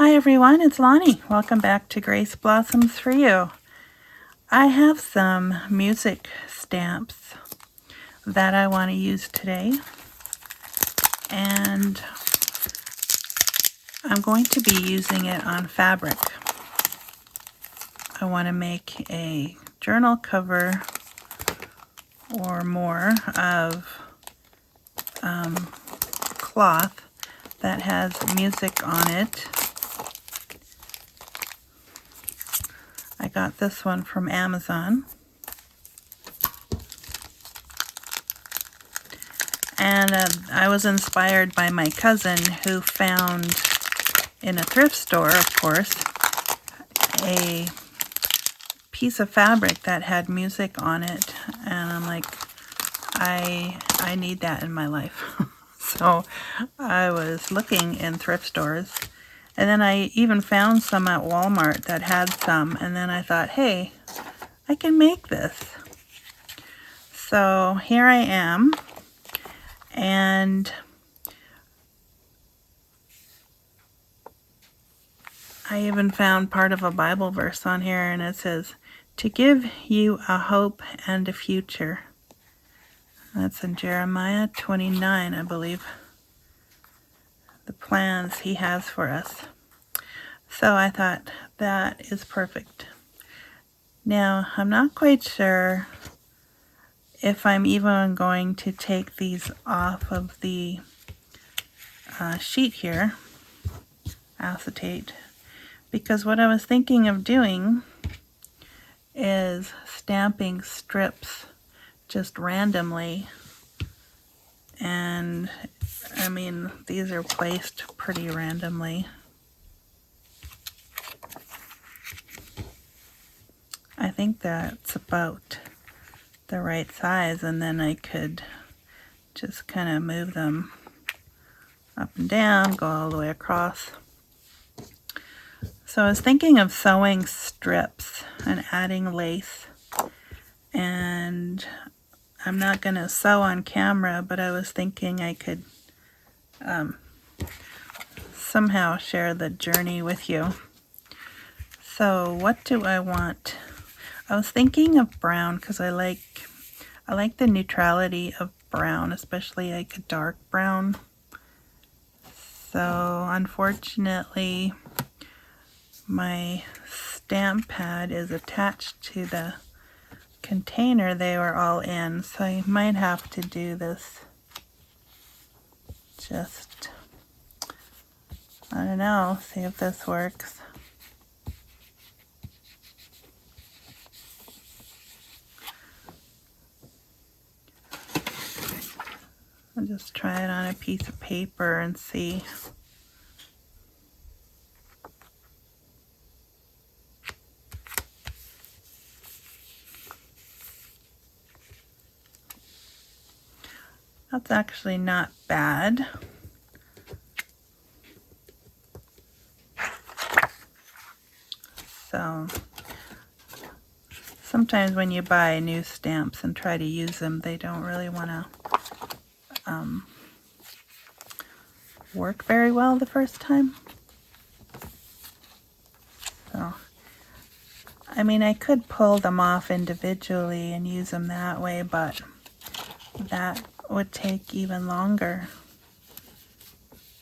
Hi everyone, it's Lonnie. Welcome back to Grace Blossoms for You. I have some music stamps that I want to use today, and I'm going to be using it on fabric. I want to make a journal cover or more of cloth that has music on it. I got this one from Amazon. And I was inspired by my cousin who found in a thrift store, of course, a piece of fabric that had music on it. And I'm like, I need that in my life. So I was looking in thrift stores. And then I even found some at Walmart that had some. And then I thought, hey, I can make this. So here I am. And I even found part of a Bible verse on here, and it says, to give you a hope and a future. That's in Jeremiah 29, I believe. The plans he has for us. So I thought, that is perfect. Now, I'm not quite sure if I'm even going to take these off of the sheet here, acetate, because what I was thinking of doing is stamping strips just randomly, and I mean, these are placed pretty randomly. I think that's about the right size, and then I could just kind of move them up and down, go all the way across. So I was thinking of sewing strips and adding lace, and I'm not going to sew on camera, but I was thinking I could somehow share the journey with you. So what do I want? I was thinking of brown because I like the neutrality of brown, especially like a dark brown. So unfortunately, my stamp pad is attached to the container they were all in, so I might have to do this just, I don't know, see if this works. I'll just try it on a piece of paper and see. That's actually not bad. So sometimes when you buy new stamps and try to use them, they don't really want to work very well the first time. So, I mean, I could pull them off individually and use them that way, but that would take even longer.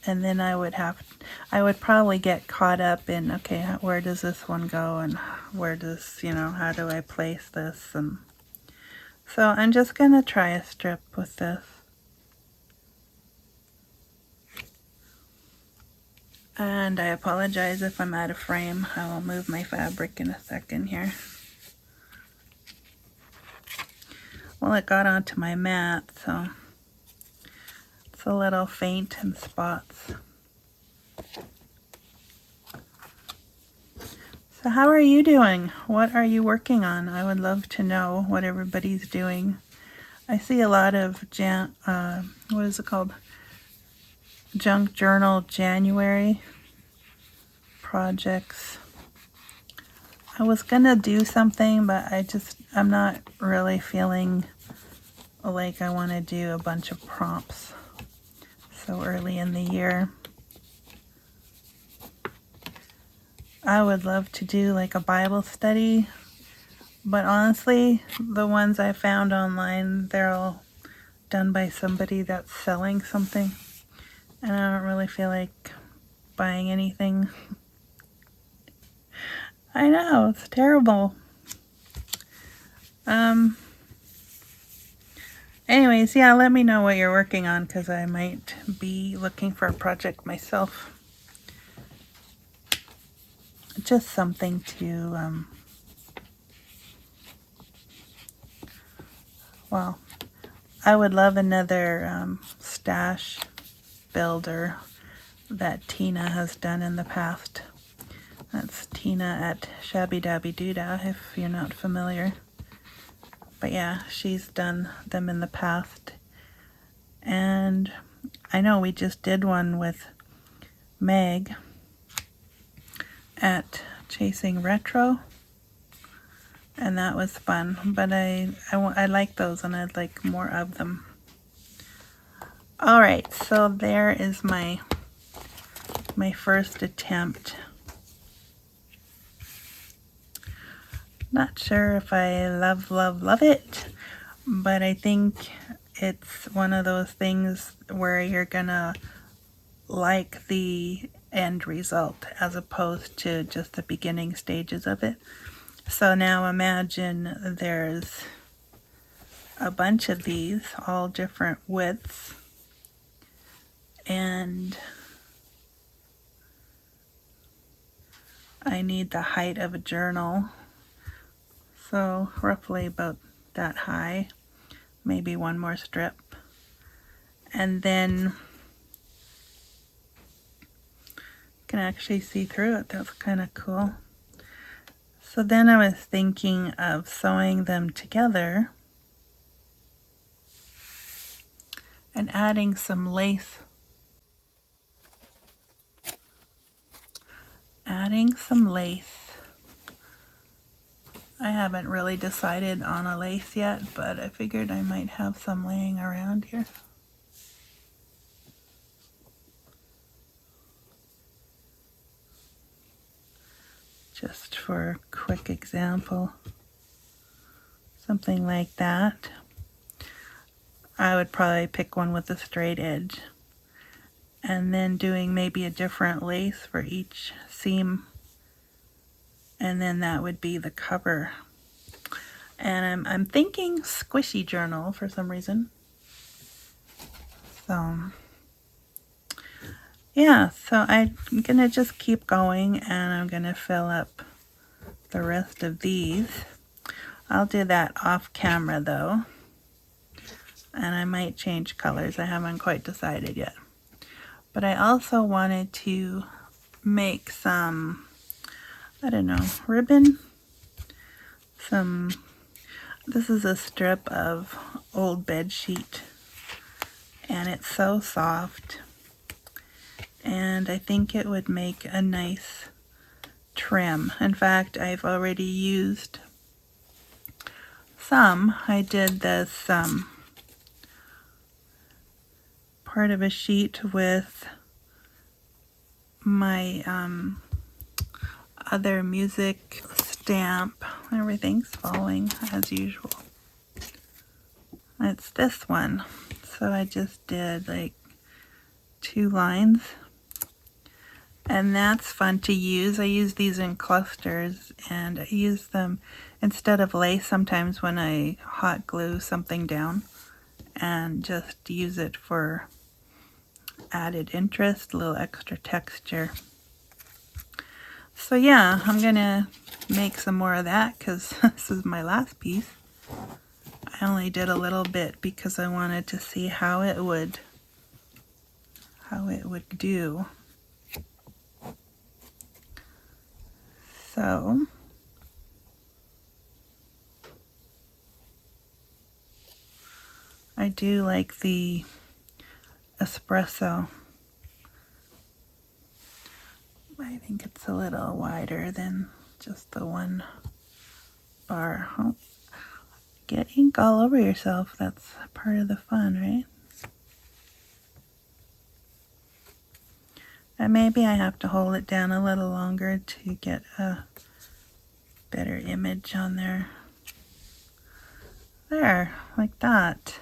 And then I would probably get caught up in, okay, where does this one go, and where does, how do I place this? And so I'm just going to try a strip with this. And I apologize if I'm out of frame. I will move my fabric in a second here. Well, it got onto my mat, so it's a little faint in spots. So how are you doing? What are you working on? I would love to know what everybody's doing. I see a lot of what is it called? Junk Journal January projects. I was gonna do something, but I'm not really feeling like I want to do a bunch of prompts so early in the year. I would love to do like a Bible study, but honestly, the ones I found online, they're all done by somebody that's selling something, and I don't really feel like buying anything. I know, it's terrible. Anyways, yeah, let me know what you're working on, because I might be looking for a project myself. Just something to, well, I would love another stash builder that Tina has done in the past. That's Tina at Shabby Dabby Doodah, if you're not familiar. But yeah, she's done them in the past. And I know we just did one with Meg at Chasing Retro, and that was fun. But I like those, and I'd like more of them. Alright, so there is my first attempt. Not sure if I love it, but I think it's one of those things where you're gonna like the end result as opposed to just the beginning stages of it. So now imagine there's a bunch of these, all different widths, and I need the height of a journal, so roughly about that high, maybe one more strip, and then you can actually see through it. That's kind of cool. So then I was thinking of sewing them together and adding some lace. I haven't really decided on a lace yet, but I figured I might have some laying around here. Just for a quick example, something like that. I would probably pick one with a straight edge, and then doing maybe a different lace for each seam, and then that would be the cover. And I'm thinking squishy journal for some reason. So yeah, so I'm gonna just keep going, and I'm gonna fill up the rest of these. I'll do that off camera though, and I might change colors. I haven't quite decided yet. But I also wanted to make some, I don't know, ribbon. This is a strip of old bed sheet, and it's so soft, and I think it would make a nice trim. In fact, I've already used some. I did this part of a sheet with my other music stamp. Everything's falling as usual. It's this one. So I just did like 2 lines, and that's fun to use. I use these in clusters, and I use them instead of lace sometimes when I hot glue something down, and just use it for added interest, a little extra texture. So yeah, I'm gonna make some more of that because this is my last piece. I only did a little bit because I wanted to see how it would do. So I do like the espresso. I think it's a little wider than just the one bar. Oh, get ink all over yourself. That's part of the fun, right? And maybe I have to hold it down a little longer to get a better image on there. There, like that.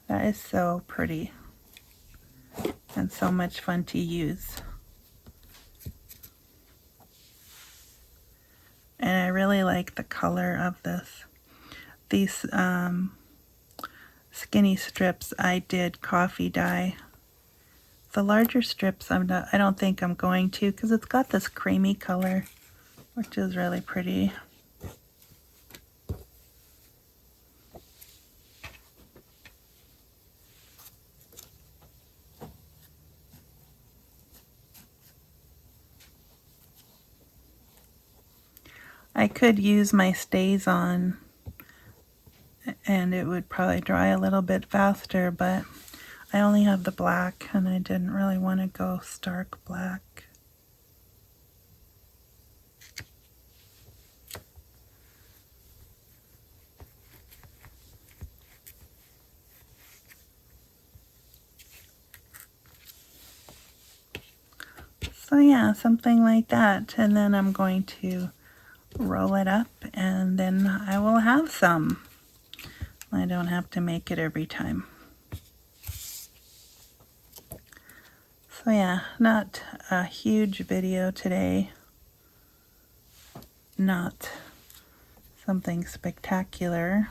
That is so pretty and so much fun to use. And I really like the color of this. These skinny strips I did coffee dye. The larger strips I don't think I'm going to, because it's got this creamy color, which is really pretty. I could use my StazOn and it would probably dry a little bit faster, but I only have the black and I didn't really want to go stark black. So yeah, something like that. And then I'm going to roll it up and then I will have some. I don't have to make it every time. So yeah, not a huge video today. Not something spectacular.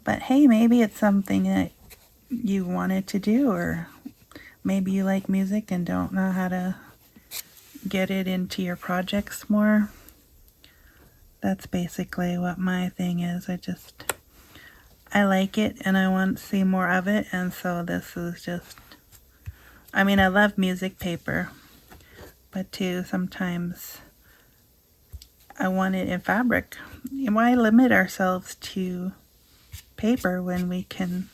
But hey, maybe it's something that you wanted to do, or maybe you like music and don't know how to get it into your projects more. That's basically what my thing is. I like it and I want to see more of it, and so this is just, I mean, I love music paper, but too, sometimes I want it in fabric. Why limit ourselves to paper when we can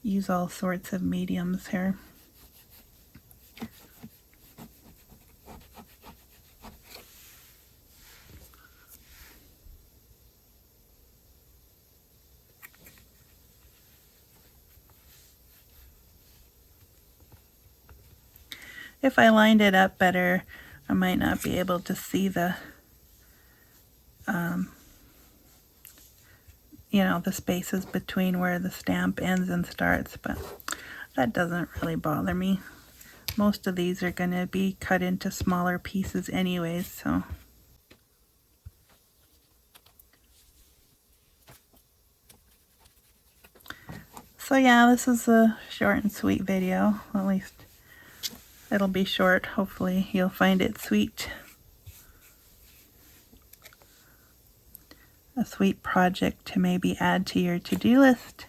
use all sorts of mediums here? If I lined it up better, I might not be able to see the you know, the spaces between where the stamp ends and starts, but that doesn't really bother me. Most of these are going to be cut into smaller pieces anyways, so. So yeah, this is a short and sweet video. At least it'll be short. Hopefully you'll find it sweet. A sweet project to maybe add to your to-do list.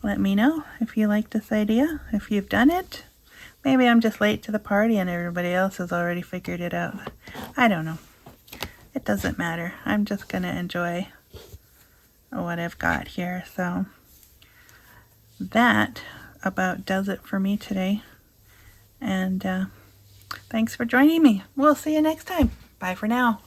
Let me know if you like this idea, if you've done it. Maybe I'm just late to the party and everybody else has already figured it out. I don't know. It doesn't matter. I'm just going to enjoy what I've got here. So that about does it for me today. And thanks for joining me. We'll see you next time. Bye for now.